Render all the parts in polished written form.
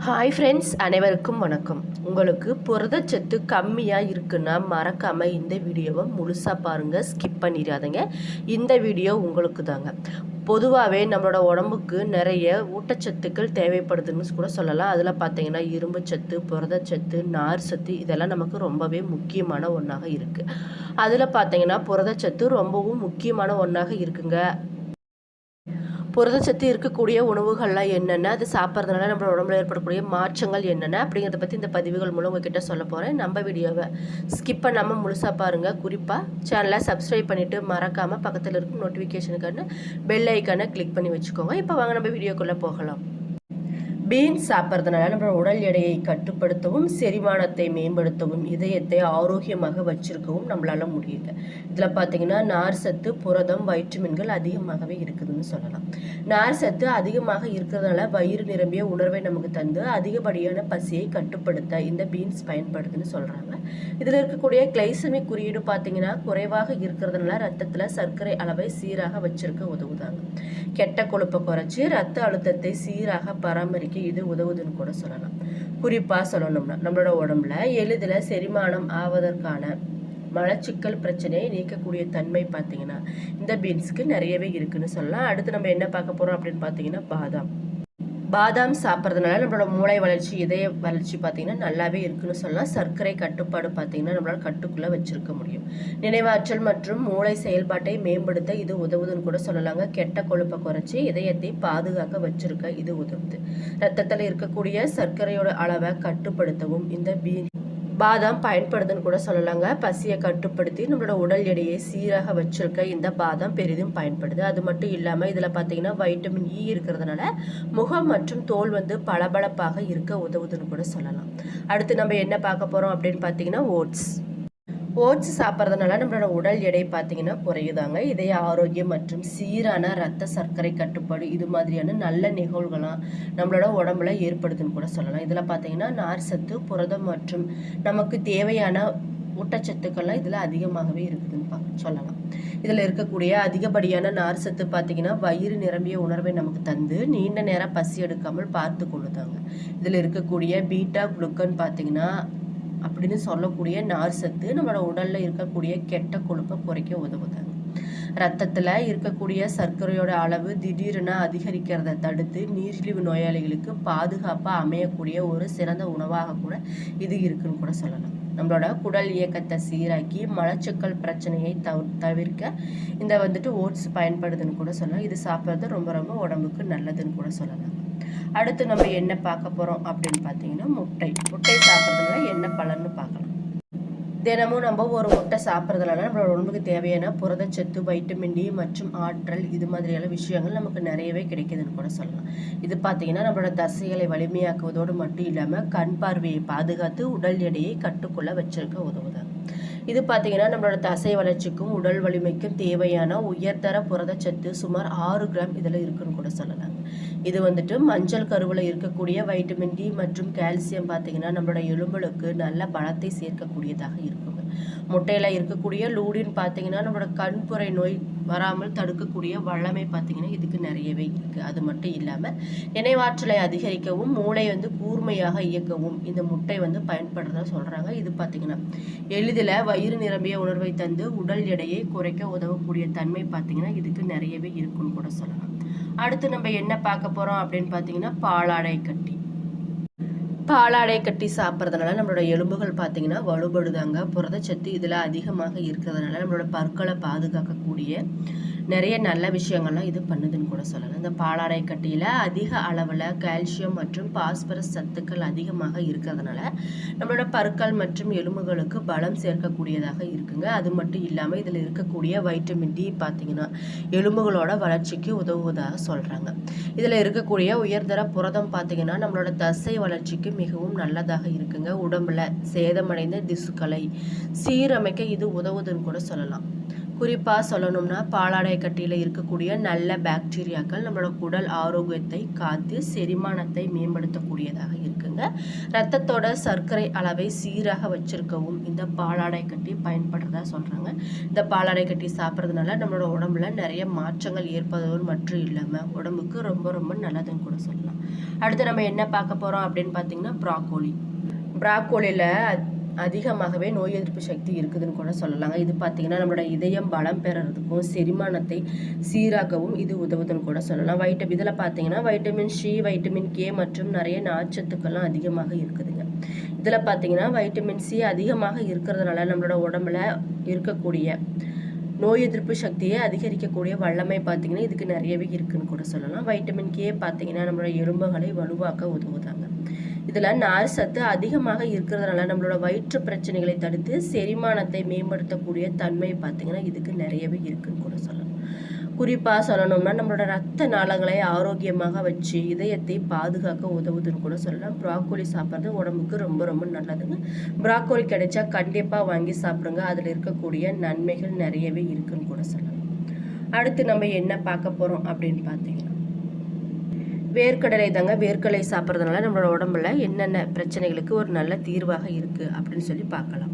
Hi friends, அனைவருக்கும் வணக்கம். உங்களுக்கு புரதச்சத்து கம்மியாக இருக்குன்னா மறக்காமல் இந்த வீடியோவை முழுசாக பாருங்கள், ஸ்கிப் பண்ணிடாதீங்க. இந்த வீடியோ உங்களுக்கு தாங்க. பொதுவாகவே நம்மளோட உடம்புக்கு நிறைய ஊட்டச்சத்துக்கள் தேவைப்படுதுன்னு கூட சொல்லலாம். அதில் பார்த்தீங்கன்னா இரும்பு சத்து, புரதச்சத்து, நார் சத்து இதெல்லாம் நமக்கு ரொம்பவே முக்கியமான ஒன்றாக இருக்குது. அதில் பார்த்தீங்கன்னா புரதச்சத்து ரொம்பவும் முக்கியமான ஒன்றாக இருக்குங்க. புரதச்சத்து இருக்கக்கூடிய உணவுகள்லாம் என்னென்ன, அது சாப்பிட்றதுனால நம்மளோட உடம்புல ஏற்படக்கூடிய மாற்றங்கள் என்னென்ன அப்படிங்கிறத பற்றி இந்த பதிவுகள் மூலம் உங்ககிட்ட சொல்ல போகிறேன். நம்ம வீடியோவை ஸ்கிப் பண்ணாமல் முழுசாக பாருங்கள். குறிப்பாக சேனலை சப்ஸ்கிரைப் பண்ணிவிட்டு மறக்காமல் பக்கத்தில் இருக்கும் நோட்டிஃபிகேஷனுக்கான பெல் ஐக்கானை கிளிக் பண்ணி வச்சுக்கோங்க. இப்போ வாங்க நம்ம வீடியோக்குள்ளே போகலாம். பீன்ஸ் சாப்பிட்றதுனால நம்மளோட உடல் எடையை கட்டுப்படுத்தவும், செரிமானத்தை மேம்படுத்தவும், இதயத்தை ஆரோக்கியமாக வச்சிருக்கவும் நம்மளால முடியுது. இதில் பார்த்தீங்கன்னா நார் சத்து, புரதம், வைட்டமின்கள் அதிகமாகவே இருக்குதுன்னு சொல்லலாம். நார் சத்து அதிகமாக இருக்கிறதுனால வயிறு நிரம்பிய உணர்வை நமக்கு தந்து அதிகப்படியான பசியை கட்டுப்படுத்த இந்த பீன்ஸ் பயன்படுதுன்னு சொல்கிறாங்க. இதில் இருக்கக்கூடிய கிளைசமிக் குறியீடு பார்த்தீங்கன்னா குறைவாக இருக்கிறதுனால ரத்தத்தில் சர்க்கரை அளவை சீராக வச்சிருக்க உதவுதாங்க. கெட்ட கொழுப்பை குறைச்சி ரத்த அழுத்தத்தை சீராக பராமரிக்க இது உதவுதுன்னு கூட சொல்லலாம். குறிப்பாக சொல்லணும்னா நம்மளோட உடம்புல எளிதில் செரிமானம் ஆவதற்கான மலச்சிக்கல் பிரச்சனையை நீக்கக்கூடிய தன்மை பார்த்தீங்கன்னா இந்த பீன்ஸுக்கு நிறையவே இருக்குன்னு சொல்லலாம். அடுத்து நம்ம என்ன பார்க்க போகிறோம் அப்படின்னு பார்த்தீங்கன்னா பாதாம் சாப்பிட்றதுனால நம்மளோட மூளை வளர்ச்சி, இதய வளர்ச்சி பார்த்தீங்கன்னா நல்லாவே இருக்குன்னு சொல்லலாம். சர்க்கரை கட்டுப்பாடு பார்த்தீங்கன்னா நம்மளால் கட்டுக்குள்ளே வச்சிருக்க முடியும். நினைவாற்றல் மற்றும் மூளை செயல்பாட்டை மேம்படுத்த இது உதவுதுன்னு கூட சொல்லலாங்க. கெட்ட கொழுப்பை குறைச்சி இதயத்தை பாதுகாக்க வச்சிருக்க இது உதவுது. ரத்தத்தில் இருக்கக்கூடிய சர்க்கரையோட அளவை கட்டுப்படுத்தவும் இந்த பாதாம் பயன்படுதுன்னு கூட சொல்லலாங்க. பசியை கட்டுப்படுத்தி நம்மளோட உடல் எடையை சீராக வச்சிருக்க இந்த பாதாம் பெரிதும் பயன்படுது. அது மட்டும் இல்லாமல் இதில் பார்த்தீங்கன்னா வைட்டமின் இ இருக்கிறதுனால முகம் மற்றும் தோல் பளபளப்பாக இருக்க உதவுதுன்னு கூட சொல்லலாம். அடுத்து நம்ம என்ன பார்க்க போகிறோம் அப்படின்னு பார்த்தீங்கன்னா ஓட்ஸ் சாப்பிட்றதுனால நம்மளோட உடல் எடை பார்த்தீங்கன்னா குறையுதாங்க. இதய ஆரோக்கியம் மற்றும் சீரான ரத்த சர்க்கரை கட்டுப்பாடு இது மாதிரியான நல்ல நிகழ்வுகளாம் நம்மளோட உடம்புல ஏற்படுதுன்னு கூட சொல்லலாம். இதில் பார்த்தீங்கன்னா நார் சத்து, புரதம் மற்றும் நமக்கு தேவையான ஊட்டச்சத்துக்கள்லாம் இதில் அதிகமாகவே இருக்குதுன்னு சொல்லலாம். இதில் இருக்கக்கூடிய அதிகப்படியான நார் சத்து பார்த்தீங்கன்னா வயிறு நிரம்பிய உணர்வை நமக்கு தந்து நீண்ட நேரம் பசி எடுக்காமல் பார்த்து கொள்ளுதாங்க. இதில் இருக்கக்கூடிய பீட்டா குளுக்கன் பார்த்தீங்கன்னா அப்படின்னு சொல்லக்கூடிய நார் சத்து நம்மளோட உடல்ல இருக்கக்கூடிய கெட்ட கொழுப்பை குறைக்க உதவுதாங்க. ரத்தத்தில் இருக்கக்கூடிய சர்க்கரையோட அளவு திடீரென அதிகரிக்கிறத தடுத்து நீரிழிவு நோயாளிகளுக்கு பாதுகாப்பாக அமையக்கூடிய ஒரு சிறந்த உணவாக கூட இது இருக்குன்னு கூட சொல்லலாம். நம்மளோட குடல் இயக்கத்தை சீராக்கி மலச்சிக்கல் பிரச்சனையை தவிர்க்க இந்த ஓட்ஸ் பயன்படுதுன்னு கூட சொல்லலாம். இது சாப்பிட்றது ரொம்ப ரொம்ப உடம்புக்கு நல்லதுன்னு கூட சொல்லலாம். அடுத்து நம்ம என்ன பார்க்க போகிறோம் அப்படின்னு பார்த்தீங்கன்னா முட்டை சாப்பிட்றதுனால என்ன பலன்னு பார்க்கலாம். தினமும் நம்ம ஒரு முட்டை சாப்பிட்றதுனால நம்மளோட உடம்புக்கு தேவையான புரதச்சத்து, வைட்டமின் டி மற்றும் ஆற்றல் இது மாதிரியான விஷயங்கள் நமக்கு நிறையவே கிடைக்குதுன்னு கூட சொல்லலாம். இது பார்த்தீங்கன்னா நம்மளோட தசைகளை வலிமையாக்குவதோடு மட்டும் இல்லாமல் கண் பார்வையை பாதுகாத்து உடல் எடையை கட்டுக்குள்ள வச்சிருக்க உதவுதாங்க. இது பார்த்தீங்கன்னா நம்மளோட தசை வளர்ச்சிக்கும் உடல் வலிமைக்கும் தேவையான உயர்தர புரதச்சத்து சுமார் 6 கிராம் இதில் இருக்குன்னு கூட சொல்லலாம். இது மஞ்சள் கருவில் இருக்கக்கூடிய வைட்டமின் டி மற்றும் கால்சியம் பார்த்தீங்கன்னா நம்மளோட எலும்புகளுக்கு நல்ல பலத்தை சேர்க்கக்கூடியதாக இருக்குங்க. முட்டையில் இருக்கக்கூடிய லூடின் பார்த்தீங்கன்னா நம்மளோட கண்புரை நோய் வராமல் தடுக்கக்கூடிய வல்லமை பார்த்தீங்கன்னா இதுக்கு நிறையவே இருக்குது. அது மட்டும் இல்லாமல் நினைவாற்றலை அதிகரிக்கவும் மூளை கூர்மையாக இயக்கவும் இந்த முட்டை பயன்படுறதா சொல்கிறாங்க. இது பார்த்தீங்கன்னா எளிதில் வயிறு நிரம்பிய உணர்வை தந்து உடல் எடையை குறைக்க உதவக்கூடிய தன்மை பார்த்தீங்கன்னா இதுக்கு நிறையவே இருக்குன்னு கூட சொல்லலாம். அடுத்து நம்ம என்ன பார்க்க போகிறோம் அப்படின்னு பார்த்தீங்கன்னா பாலாடை கட்டி சாப்பிட்றதுனால நம்மளோட எலும்புகள் பார்த்தீங்கன்னா வலுபடுதாங்க. புரதச்சத்து இதில் அதிகமாக இருக்கிறதுனால நம்மளோட பற்களை பாதுகாக்கக்கூடிய நிறைய நல்ல விஷயங்கள்லாம் இது பண்ணுதுன்னு கூட சொல்லலாம். இந்த பாலாடை கட்டியில் அதிக அளவில் கால்சியம் மற்றும் பாஸ்பரஸ் சத்துக்கள் அதிகமாக இருக்கிறதுனால நம்மளோட பற்கள் மற்றும் எலும்புகளுக்கு பலம் சேர்க்கக்கூடியதாக இருக்குங்க. அது மட்டும் இல்லாமல் இதில் இருக்கக்கூடிய வைட்டமின் டி பார்த்தீங்கன்னா எலும்புகளோட வளர்ச்சிக்கு உதவுவதாக சொல்கிறாங்க. இதில் இருக்கக்கூடிய உயர்தர புரதம் பார்த்தீங்கன்னா நம்மளோட தசை வளர்ச்சிக்கு மிகவும் நல்லதாக இருக்குங்க. உடம்புல சேதமடைந்த திசுக்களை சீரமைக்க இது உதவுதுன்னு கூட சொல்லலாம். குறிப்பாக சொல்லணும்னா பாலாடை கட்டியில் இருக்கக்கூடிய நல்ல பாக்டீரியாக்கள் நம்மளோட குடல் ஆரோக்கியத்தை காத்து செரிமானத்தை மேம்படுத்தக்கூடியதாக இருக்குங்க. ரத்தத்தோட சர்க்கரை அளவை சீராக வச்சிருக்கவும் இந்த பாலாடை கட்டி பயன்படுறதா சொல்கிறாங்க. இந்த பாலாடை கட்டி சாப்பிட்றதுனால நம்மளோட உடம்புல நிறைய மாற்றங்கள் ஏற்படுவது மற்றும் இல்லாமல் உடம்புக்கு ரொம்ப ரொம்ப நல்லதுன்னு கூட சொல்லலாம். அடுத்து நம்ம என்ன பார்க்க போகிறோம் அப்படின்னு பார்த்தீங்கன்னா ப்ராக்கோலியில் அதிகமாகவே நோய் எதிர்ப்பு சக்தி இருக்குதுன்னு கூட சொல்லலாங்க. இது பார்த்தீங்கன்னா நம்மளோட இதயம் பலம் பெறறதுக்கும் செரிமானத்தை சீராக்கவும் இது உதவுதுன்னு கூட சொல்லலாம். இதில் பார்த்தீங்கன்னா வைட்டமின் சி, வைட்டமின் கே மற்றும் நிறைய நார்ச்சத்துக்கள்லாம் அதிகமாக இருக்குதுங்க. இதில் பார்த்தீங்கன்னா வைட்டமின் சி அதிகமாக இருக்கிறதுனால நம்மளோட உடம்புல இருக்கக்கூடிய நோய் எதிர்ப்பு சக்தியை அதிகரிக்கக்கூடிய வல்லமை பார்த்தீங்கன்னா இதுக்கு நிறையவே இருக்குன்னு கூட சொல்லலாம். வைட்டமின் கே பார்த்தீங்கன்னா நம்மளோட எலும்புகளை வலுவாக்க உதவுதாங்க. இதில் நார் சத்து அதிகமாக இருக்கிறதுனால நம்மளோட வயிற்று பிரச்சனைகளை தடுத்து செரிமானத்தை மேம்படுத்தக்கூடிய தன்மை பார்த்தீங்கன்னா இதுக்கு நிறையவே இருக்குன்னு கூட சொல்லலாம். குறிப்பாக சொல்லணும்னா நம்மளோட ரத்த நாளங்களை ஆரோக்கியமாக வச்சு இதயத்தை பாதுகாக்க உதவுதுன்னு கூட சொல்லலாம். ப்ராக்கோலி சாப்பிட்றது உடம்புக்கு ரொம்ப ரொம்ப நல்லதுங்க. ப்ராக்கோலி கிடைச்சா கண்டிப்பாக வாங்கி சாப்பிடுங்க. அதில் இருக்கக்கூடிய நன்மைகள் நிறையவே இருக்குன்னு கூட சொல்லலாம். அடுத்து நம்ம என்ன பார்க்க போகிறோம் அப்படின்னு பார்த்தீங்கன்னா வேர்க்கடலை தாங்க. வேர்க்கடலை சாப்பிட்றதுனால நம்மளோட உடம்புல என்னென்ன பிரச்சனைகளுக்கு ஒரு நல்ல தீர்வாக இருக்குது அப்படின்னு சொல்லி பார்க்கலாம்.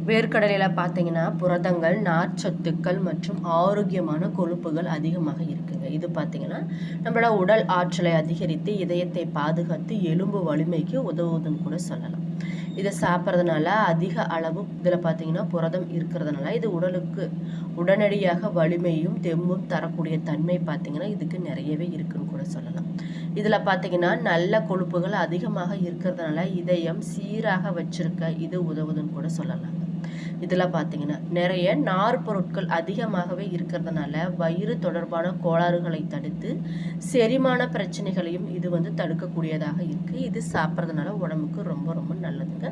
வேர்க்கடலையில் பார்த்தீங்கன்னா புரதங்கள், நார்ச்சத்துக்கள் மற்றும் ஆரோக்கியமான கொழுப்புகள் அதிகமாக இருக்குங்க. இது பார்த்தீங்கன்னா நம்மளோட உடல் ஆற்றலை அதிகரித்து இதயத்தை பாதுகாத்து எலும்பு வலிமைக்கு உதவுதுன்னு கூட சொல்லலாம். இதை சாப்பிட்றதுனால அதிக அளவு இதில் பார்த்தீங்கன்னா புரதம் இருக்கிறதுனால இது உடலுக்கு உடனடியாக வலிமையும் தெம்பும் தரக்கூடிய தன்மை பார்த்தீங்கன்னா இதுக்கு நிறையவே இருக்குன்னு கூட சொல்லலாம். இதில் பார்த்தீங்கன்னா நல்ல கொழுப்புகள் அதிகமாக இருக்கிறதுனால இதயம் சீராக வச்சிருக்க இது உதவுதுன்னு கூட சொல்லலாம். இதில் பார்த்தீங்கன்னா நிறைய நார் பொருட்கள் அதிகமாகவே இருக்கிறதுனால வயிறு தொடர்பான கோளாறுகளை தடுத்து செரிமான பிரச்சனைகளையும் இது தடுக்கக்கூடியதாக இருக்குது. இது சாப்பிட்றதுனால உடம்புக்கு ரொம்ப ரொம்ப நல்லதுங்க.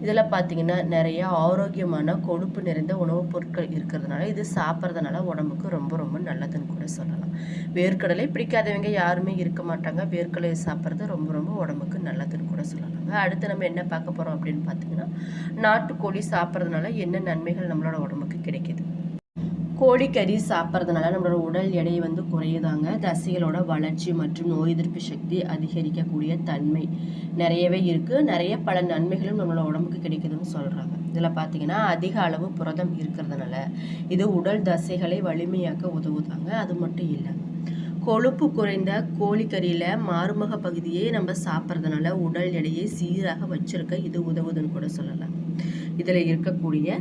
இதில் பார்த்தீங்கன்னா நிறைய ஆரோக்கியமான கொழுப்பு நிறைந்த உணவுப் பொருட்கள் இருக்கிறதுனால இது சாப்பிட்றதுனால உடம்புக்கு ரொம்ப ரொம்ப நல்லதுன்னு கூட சொல்லலாம். வேர்க்கடலை பிடிக்காதவங்க யாருமே இருக்க மாட்டாங்க. வேர்க்கடலை சாப்பிட்றது ரொம்ப ரொம்ப உடம்புக்கு நல்லதுன்னு கூட சொல்லலாங்க. அடுத்து நம்ம என்ன பார்க்க போகிறோம் அப்படின்னு பார்த்தீங்கன்னா நாட்டுக்கோழி சாப்பிட்றதுனால என்ன நன்மைகள் நம்மளோட உடம்புக்கு கிடைக்கிது. கோழிக்கறி சாப்பிட்றதுனால நம்மளோட உடல் எடை குறையுதாங்க. தசைகளோட வளர்ச்சி மற்றும் நோய் எதிர்ப்பு சக்தி அதிகரிக்கக்கூடிய தன்மை நிறையவே இருக்குது. நிறைய பல நன்மைகளும் நம்மளோட உடம்புக்கு கிடைக்குதுன்னு சொல்கிறாங்க. இதில் பார்த்தீங்கன்னா அதிக அளவு புரதம் இருக்கிறதுனால இது உடல் தசைகளை வலிமையாக்க உதவுதாங்க. அது மட்டும் இல்லை, கொழுப்பு குறைந்த கோழிக்கறியில் மார்பக பகுதியை நம்ம சாப்பிட்றதுனால உடல் எடையை சீராக வச்சிருக்க இது உதவுதுன்னு கூட சொல்லலாம். இதில் இருக்கக்கூடிய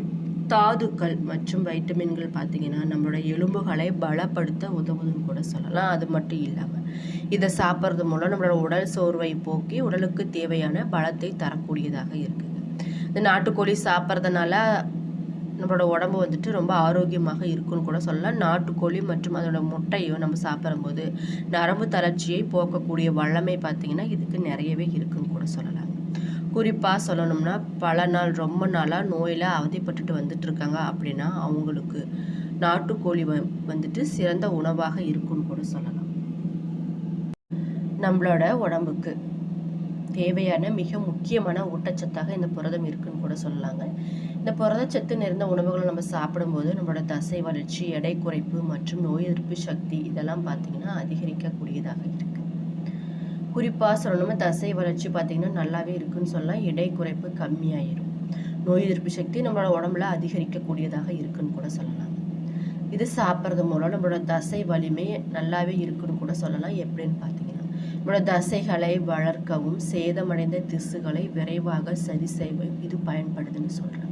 தாதுக்கள் மற்றும் வைட்டமின்கள் பார்த்தீங்கன்னா நம்மளோட எலும்புகளை பலப்படுத்த உதவுதுன்னு கூட சொல்லலாம். அது மட்டும் இல்லாமல் இதை சாப்பிட்றது மூலம் நம்மளோட உடல் சோர்வை போக்கி உடலுக்கு தேவையான பலத்தை தரக்கூடியதாக இருக்குங்க. இந்த நாட்டுக்கோழி சாப்பிட்றதுனால நம்மளோட உடம்பு ரொம்ப ஆரோக்கியமாக இருக்குன்னு கூட சொல்லலாம். நாட்டுக்கோழி மற்றும் அதோட முட்டையும் நம்ம சாப்பிடும்போது நரம்பு தளர்ச்சியை போக்கக்கூடிய வல்லமை பார்த்தீங்கன்னா இதுக்கு நிறையவே இருக்குன்னு கூட சொல்லலாம். குறிப்பாக சொல்லணும்னா பல நாள் ரொம்ப நாளாக நோயில் அவதிப்பட்டுட்டு இருக்காங்க அப்படின்னா அவங்களுக்கு நாட்டுக்கோழி சிறந்த உணவாக இருக்குன்னு கூட சொல்லலாம். நம்மளோட உடம்புக்கு தேவையான மிக முக்கியமான ஊட்டச்சத்தாக இந்த புரதம் இருக்குன்னு கூட சொல்லலாங்க. இந்த புரதச்சத்து நிறைந்த உணவுகளை நம்ம சாப்பிடும்போது நம்மளோட தசை வளர்ச்சி, எடை குறைப்பு மற்றும் நோய் எதிர்ப்பு சக்தி இதெல்லாம் பார்த்தீங்கன்னா அதிகரிக்கக்கூடியதாக இருக்குது. குறிப்பாக சொல்லணும்னா தசை வளர்ச்சி பார்த்தீங்கன்னா நல்லாவே இருக்குன்னு சொல்லலாம். எடை குறைப்பு கம்மியாயிரும். நோய் எதிர்ப்பு சக்தி நம்மளோட உடம்புல அதிகரிக்கக்கூடியதாக இருக்குன்னு கூட சொல்லலாம். இது சாப்பிட்றது மூலம் நம்மளோட தசை வலிமை நல்லாவே இருக்குன்னு கூட சொல்லலாம். எப்படின்னு பார்த்தீங்கன்னா நம்மளோட தசைகளை வளர்க்கவும் சேதமடைந்த திசுகளை விரைவாக சரி செய்யவும் இது பயன்படுதுன்னு சொல்கிறாங்க.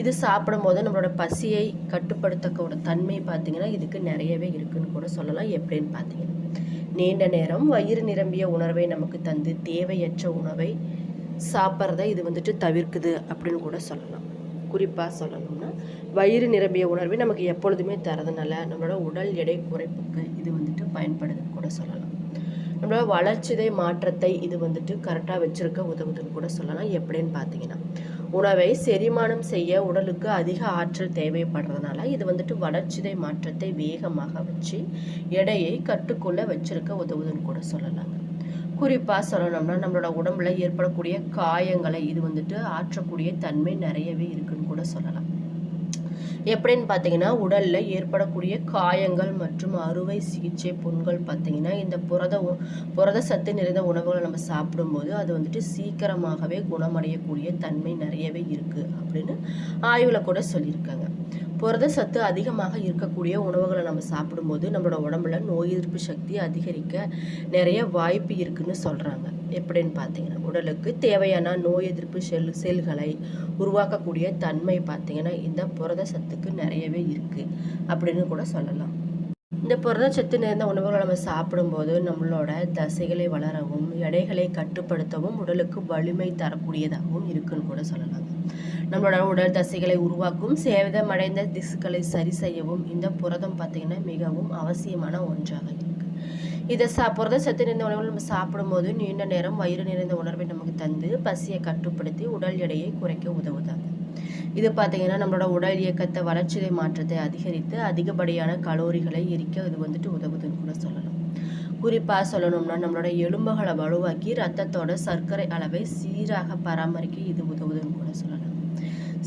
இது சாப்பிடும் போது நம்மளோட பசியை கட்டுப்படுத்தக்கூட தன்மை பார்த்தீங்கன்னா இதுக்கு நிறையவே இருக்குன்னு கூட சொல்லலாம். எப்படின்னு பார்த்தீங்கன்னா நீண்ட நேரம் வயிறு நிரம்பிய உணர்வை நமக்கு தந்து தேவையற்ற உணவை சாப்பிட்றத இது தவிர்க்குது அப்படின்னு கூட சொல்லலாம். குறிப்பாக சொல்லணும்னா வயிறு நிரம்பிய உணர்வை நமக்கு எப்பொழுதுமே தரதுனால நம்மளோட உடல் எடை குறைப்புக்கு இது பயன்படுதுன்னு கூட சொல்லலாம். நம்மளோட வளர்ச்சிதை மாற்றத்தை இது கரெக்டாக வச்சிருக்க உதவுதுன்னு கூட சொல்லலாம். எப்படின்னு பார்த்தீங்கன்னா உணவை செரிமானம் செய்ய உடலுக்கு அதிக ஆற்றல் தேவைப்படுறதுனால இது வளர்ச்சிதை மாற்றத்தை வேகமாக வச்சு எடையை கட்டுக்குள்ள வச்சிருக்க உதவுதுன்னு கூட சொல்லலாங்க. குறிப்பாக சொல்லணும்னா நம்மளோட உடம்புல ஏற்படக்கூடிய காயங்களை இது ஆற்றக்கூடிய தன்மை நிறையவே இருக்குன்னு கூட சொல்லலாம். எப்படின்னு பார்த்தீங்கன்னா, உடல்ல ஏற்படக்கூடிய காயங்கள் மற்றும் அறுவை சிகிச்சை புண்கள் பார்த்தீங்கன்னா, இந்த புரத சத்து நிறைந்த உணவுகள நம்ம சாப்பிடும்போது, அது வந்துட்டு சீக்கிரமாகவே குணமடையக்கூடிய தன்மை நெறையவே இருக்கு அப்படின்னு ஆய்வுல கூட சொல்லியிருக்காங்க. புரத சத்து அதிகமாக இருக்கக்கூடிய உணவுகள நம்ம சாப்பிடும்போது, நம்மளோட உடம்புல நோய் எதிர்ப்பு சக்தி அதிகரிக்க நெறைய வாய்ப்பு இருக்குன்னு சொல்றாங்க. எப்படின்னு பார்த்தீங்கன்னா, உடலுக்கு தேவையான நோய் எதிர்ப்பு செல்களை உருவாக்கக்கூடிய தன்மை பார்த்தீங்கன்னா, இந்த புரத சத்துக்கு நெறையவே இருக்கு அப்படின்னு கூட சொல்லலாம். இந்த புரதச்சத்து நிறைந்த உணவுகளை நம்ம சாப்பிடும்போது நம்மளோட தசைகளை வளரவும் எடைகளை கட்டுப்படுத்தவும் உடலுக்கு வலிமை தரக்கூடியதாகவும் இருக்குன்னு கூட சொல்லலாம். நம்மளோட உடல் தசைகளை உருவாக்கும் சேதமடைந்த திசுக்களை சரி செய்யவும் இந்த புரதம் பார்த்தீங்கன்னா மிகவும் அவசியமான ஒன்றாக இருக்கு. இதை புரதச்சத்து நிறைந்த உணவுகள் நம்ம சாப்பிடும்போது நீண்ட நேரம் வயிறு நிறைந்த உணர்வை நமக்கு தந்து பசியை கட்டுப்படுத்தி உடல் எடையை குறைக்க உதவுதாங்க. இது பார்த்தீங்கன்னா நம்மளோட உடல் இயக்கத்தை வளர்ச்சிதை மாற்றத்தை அதிகரித்து அதிகப்படியான கலோரிகளை எரிக்க இது வந்துட்டு உதவுதுன்னு கூட சொல்லலாம். குறிப்பாக சொல்லணும்னா நம்மளோட எலும்புகளை வலுவாக்கி ரத்தத்தோட சர்க்கரை அளவை சீராக பராமரிக்க இது உதவுதுன்னு கூட சொல்லலாம்.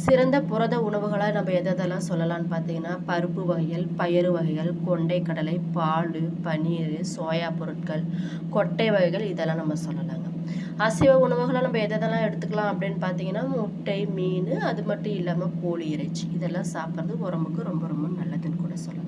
சிறந்த புரத உணவுகளை நம்ம எதெல்லாம் சொல்லலாம்னு பார்த்தீங்கன்னா, பருப்பு வகைகள், பயறு வகைகள், கொண்டை கடலை, பால், பனீர், சோயா பொருட்கள், கொட்டை வகைகள் இதெல்லாம் நம்ம சொல்லலாங்க. அசைவ உணவுகளை நம்ம எதெல்லாம் எடுத்துக்கலாம் அப்படின்னு பார்த்தீங்கன்னா, முட்டை, மீன், அது மட்டும் இல்லாமல் கோழி இறைச்சி இதெல்லாம் சாப்பிட்றது உடம்புக்கு ரொம்ப ரொம்ப நல்லதுன்னு கூட சொல்லலாம்.